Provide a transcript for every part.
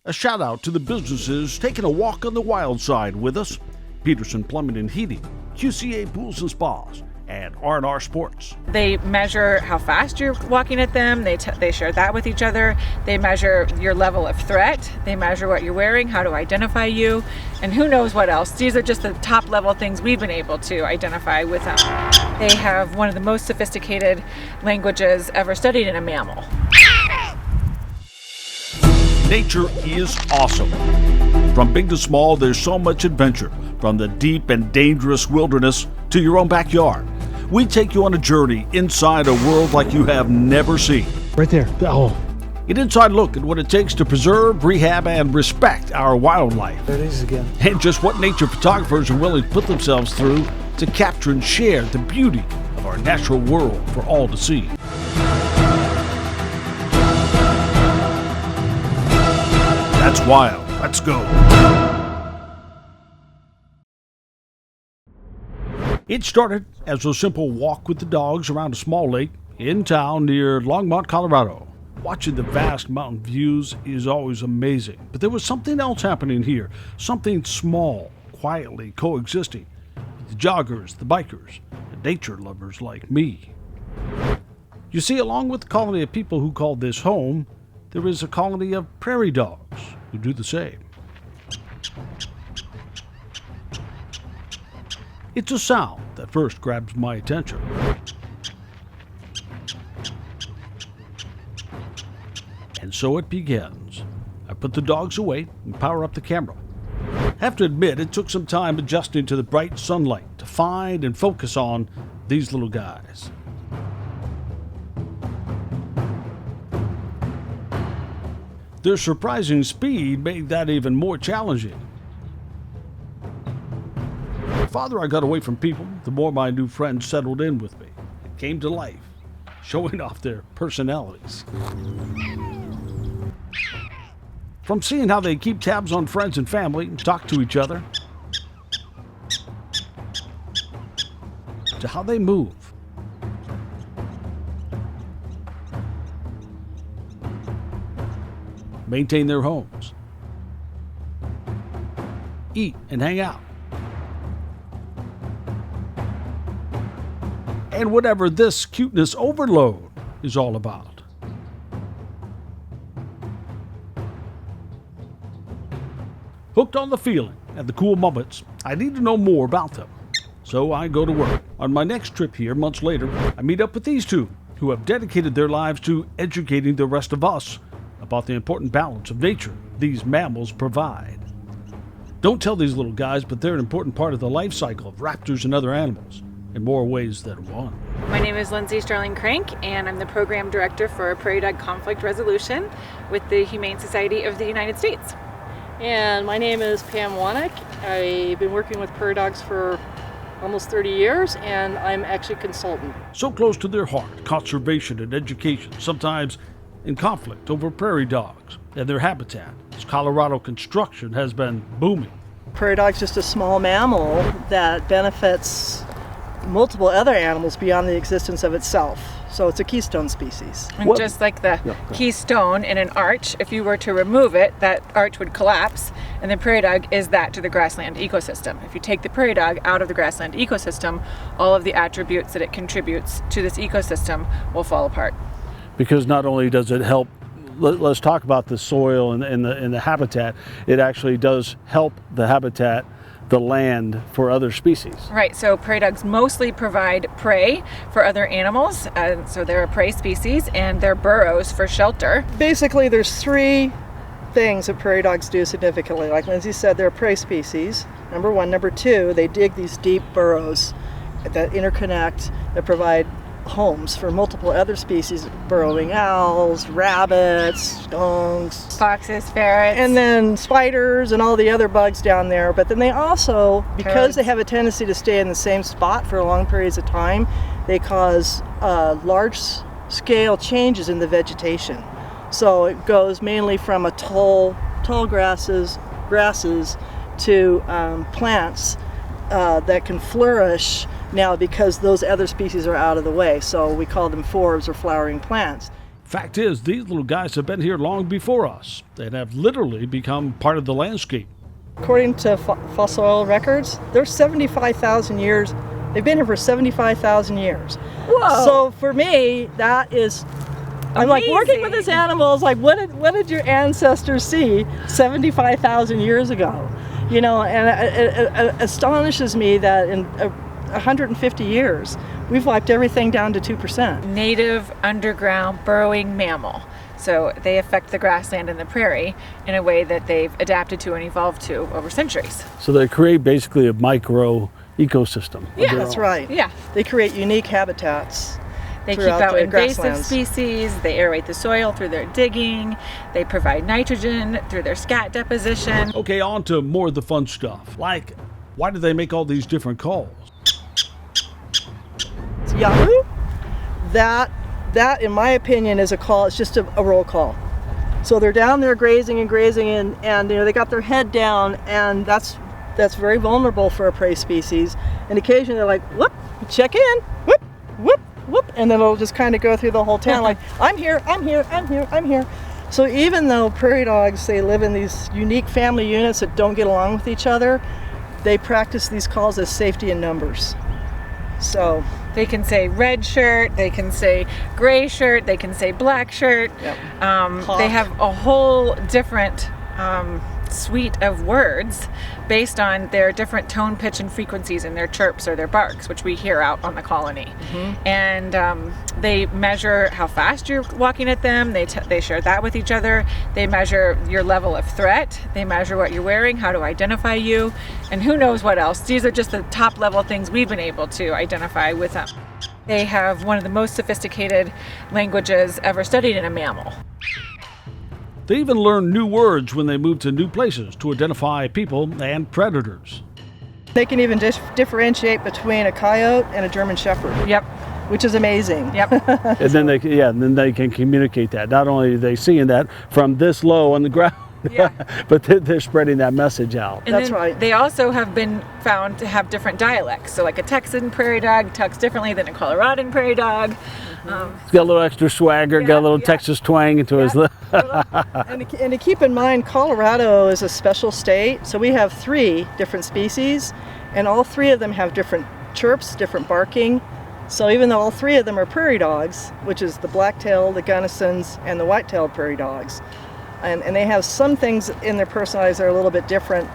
A shout out to the businesses taking a walk on the wild side with us. Petersen Plumbing and Heating, QCA Pools and Spas, and R&R Sports. They measure how fast you're walking at them. They share that with each other. They measure your level of threat. They measure what you're wearing, how to identify you, and who knows what else. These are just the top level things we've been able to identify with them. They have one of the most sophisticated languages ever studied in a mammal. Nature is awesome. From big to small, there's so much adventure, from the deep and dangerous wilderness to your own backyard. We take you on a journey inside a world like you have never seen. Right there. Oh. An inside look at what it takes to preserve, rehab, and respect our wildlife. There it is again. And just what nature photographers are willing to put themselves through to capture and share the beauty of our natural world for all to see. That's wild. Let's go. It started as a simple walk with the dogs around a small lake in town near Longmont, Colorado. Watching the vast mountain views is always amazing, but there was something else happening here, something small, quietly coexisting with the joggers, the bikers, and nature lovers like me. You see, along with the colony of people who called this home, there is a colony of prairie dogs who do the same. It's a sound that first grabs my attention. And so it begins. I put the dogs away and power up the camera. I have to admit, it took some time adjusting to the bright sunlight to find and focus on these little guys. Their surprising speed made that even more challenging. The farther I got away from people, the more my new friends settled in with me and came to life, showing off their personalities. From seeing how they keep tabs on friends and family and talk to each other, to how they move. Maintain their homes, eat and hang out, and whatever this cuteness overload is all about. Hooked on the feeling and the cool moments, I need to know more about them. So I go to work. On my next trip here, months later, I meet up with these two who have dedicated their lives to educating the rest of us about the important balance of nature these mammals provide. Don't tell these little guys, but they're an important part of the life cycle of raptors and other animals in more ways than one. My name is Lindsay Sterling Crank, and I'm the Program Director for Prairie Dog Conflict Resolution with the Humane Society of the United States. And my name is Pam Wanick. I've been working with prairie dogs for almost 30 years, and I'm actually a consultant. So close to their heart, conservation and education, sometimes in conflict over prairie dogs and their habitat, as Colorado construction has been booming. Prairie dog's just a small mammal that benefits multiple other animals beyond the existence of itself. So it's a keystone species. And just like the keystone in an arch, if you were to remove it, that arch would collapse, and the prairie dog is that to the grassland ecosystem. If you take the prairie dog out of the grassland ecosystem, all of the attributes that it contributes to this ecosystem will fall apart. Because not only does it help, let's talk about the soil and the habitat, it actually does help the habitat, the land for other species. Right, so prairie dogs mostly provide prey for other animals, so they're a prey species, and they're burrows for shelter. Basically, there's three things that prairie dogs do significantly. Like Lindsay said, they're a prey species, number one. Number two, they dig these deep burrows that interconnect, that provide homes for multiple other species, burrowing owls, rabbits, skunks, Foxes, ferrets, and then spiders and all the other bugs down there. But then they also, because they have a tendency to stay in the same spot for long periods of time, they cause large scale changes in the vegetation. So it goes mainly from a tall grasses to plants that can flourish now because those other species are out of the way. So we call them forbs or flowering plants. Fact is, these little guys have been here long before us and have literally become part of the landscape. According to fossil oil records, they're 75,000 years. They've been here for 75,000 years. Whoa. So for me, that is, I'm like working with Amazing. this animal. It's like, what did your ancestors see 75,000 years ago? You know, and it astonishes me that in 150 years, we've wiped everything down to 2%. Native underground burrowing mammal. So they affect the grassland and the prairie in a way that they've adapted to and evolved to over centuries. So they create basically a micro ecosystem. Yeah, That's right. Yeah. They create unique habitats. They keep throughout out the invasive grasslands. species, they aerate the soil through their digging, they provide nitrogen through their scat deposition. Okay, on to more of the fun stuff. Like, why do they make all these different calls? Yahoo! That, in my opinion, is a call. It's just a roll call. So they're down there grazing, and you know, they got their head down, and that's very vulnerable for a prey species. And occasionally they're like, whoop, check in, whoop, whoop, whoop, and then it'll just kind of go through the whole town like, I'm here, I'm here, I'm here, I'm here. So even though prairie dogs, they live in these unique family units that don't get along with each other, they practice these calls as safety in numbers. So They can say red shirt, they can say gray shirt, they can say black shirt. Yep. They have a whole different suite of words based on their different tone, pitch, and frequencies in their chirps or their barks, which we hear out on the colony. And they measure how fast you're walking at them. They share that with each other. They measure your level of threat. They measure what you're wearing, how to identify you, and who knows what else. These are just the top level things we've been able to identify with them. They have one of the most sophisticated languages ever studied in a mammal. They even learn new words when they move to new places to identify people and predators. they can even differentiate between a coyote and a German Shepherd. Yep. Which is amazing. Yep. And then they can communicate that. Not only are they seeing that from this low on the ground, Yeah. but they're spreading that message out. And That's then right. They also have been found to have different dialects. So like a Texan prairie dog talks differently than a Coloradan prairie dog. He's got a little extra swagger, got a little yeah. Texas twang into his lip. And to keep in mind, Colorado is a special state, so we have 3 different species, and all 3 of them have different chirps, different barking. So even though all 3 of them are prairie dogs, which is the black-tailed, the Gunnisons, and the white-tailed prairie dogs, and they have some things in their personalities that are a little bit different.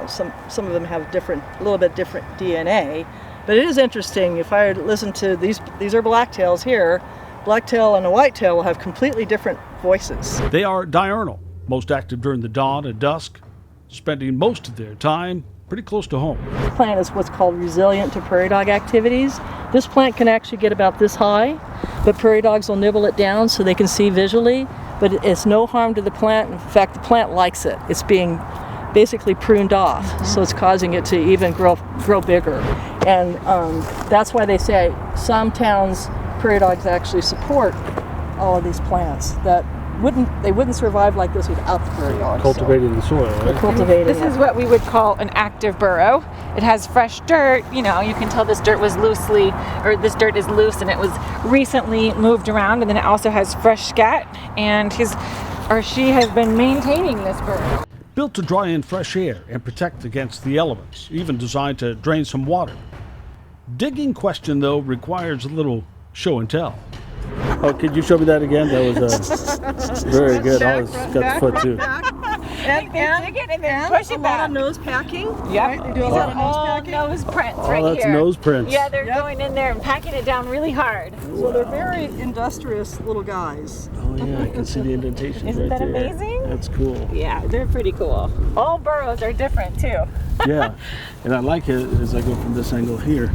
Some of them have a little bit different DNA. But it is interesting, if I listen to these are blacktails here, blacktail and a whitetail will have completely different voices. They are diurnal, most active during the dawn and dusk, spending most of their time pretty close to home. This plant is what's called resilient to prairie dog activities. This plant can actually get about this high, but prairie dogs will nibble it down so they can see visually, but it's no harm to the plant. In fact, the plant likes it. It's being basically pruned off, so it's causing it to even grow bigger. And that's why they say some towns, prairie dogs actually support all of these plants that wouldn't survive like this without the prairie dogs. Cultivating the soil, They're right? cultivating This it. is what we would call an active burrow. It has fresh dirt. You know, you can tell this dirt is loose and it was recently moved around, and then it also has fresh scat, and she has been maintaining this burrow. Built to draw in fresh air and protect against the elements, even designed to drain some water. Digging question, though, requires a little show and tell. Oh, could you show me that again? That was very good. I was got the foot too. And Dig it and then push a it lot back. of nose packing. Yep. Right? They do a These lot are of nose all packing. nose prints Oh, right that's here. nose prints. Yeah, they're Yep. going in there and packing it down really hard. So they're very industrious little guys. Oh yeah, I can see the indentations Isn't right that there. amazing? That's cool. Yeah, they're pretty cool. All burrows are different too. Yeah, and I like it as I go from this angle here.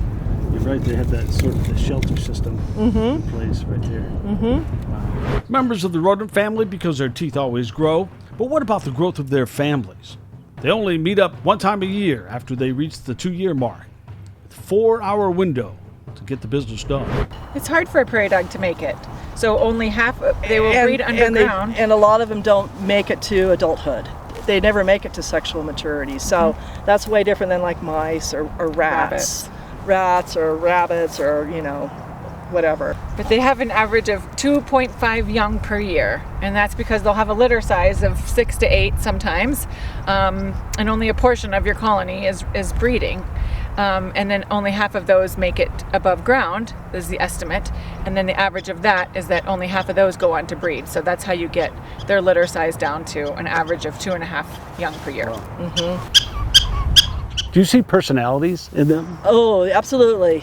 You're right, they have that sort of the shelter system in place right there. Wow. Members of the rodent family because their teeth always grow, but what about the growth of their families? They only meet up one time a year after they reach the 2-year mark. With a 4-hour window to get the business done. It's hard for a prairie dog to make it. So only half, they will breed underground. And a lot of them don't make it to adulthood. They never make it to sexual maturity. So that's way different than like mice or rats. Rats or rabbits or, whatever. But they have an average of 2.5 young per year, and that's because they'll have a litter size of 6 to 8 sometimes, and only a portion of your colony is breeding. And then only half of those make it above ground is the estimate, and then the average of that is that only half of those go on to breed. So that's how you get their litter size down to an average of 2.5 young per year. Do you see personalities in them? Oh, absolutely.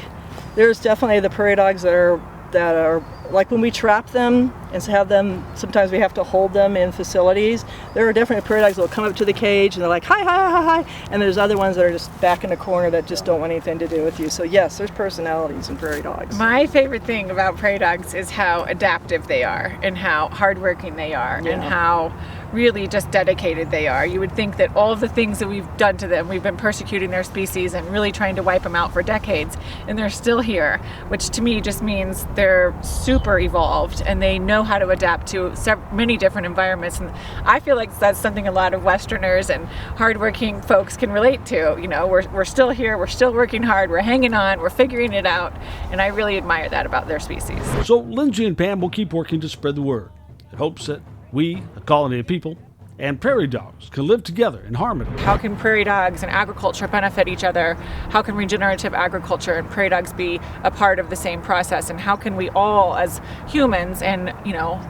There's definitely the prairie dogs that are like when we trap them and have them, sometimes we have to hold them in facilities. There are definitely prairie dogs that will come up to the cage and they're like, hi, hi, hi, hi. And there's other ones that are just back in the corner that just don't want anything to do with you. So yes, there's personalities in prairie dogs. My favorite thing about prairie dogs is how adaptive they are and how hardworking they are and how really just dedicated they are. You would think that all of the things that we've done to them, we've been persecuting their species and really trying to wipe them out for decades, and they're still here, which to me just means they're super evolved and they know how to adapt to many different environments. And I feel like that's something a lot of Westerners and hardworking folks can relate to. You know, we're still here, we're still working hard, we're hanging on, we're figuring it out, and I really admire that about their species. So Lindsay and Pam will keep working to spread the word in hopes that we, a colony of people, and prairie dogs can live together in harmony. How can prairie dogs and agriculture benefit each other? How can regenerative agriculture and prairie dogs be a part of the same process? And how can we all, as humans and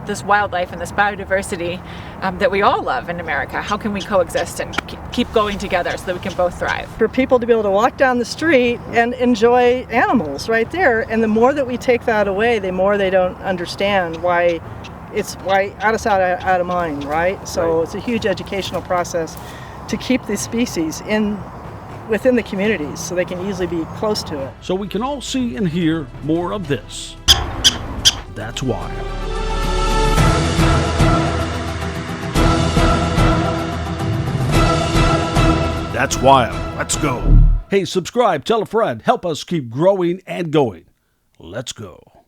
this wildlife and this biodiversity that we all love in America, how can we coexist and keep going together so that we can both thrive? For people to be able to walk down the street and enjoy animals right there, and the more that we take that away, the more they don't understand why it's out of sight, out of mind, right? So it's a huge educational process to keep these species within the communities so they can easily be close to it. So we can all see and hear more of this. That's why. That's wild. Let's go. Hey, subscribe, tell a friend, help us keep growing and going. Let's go.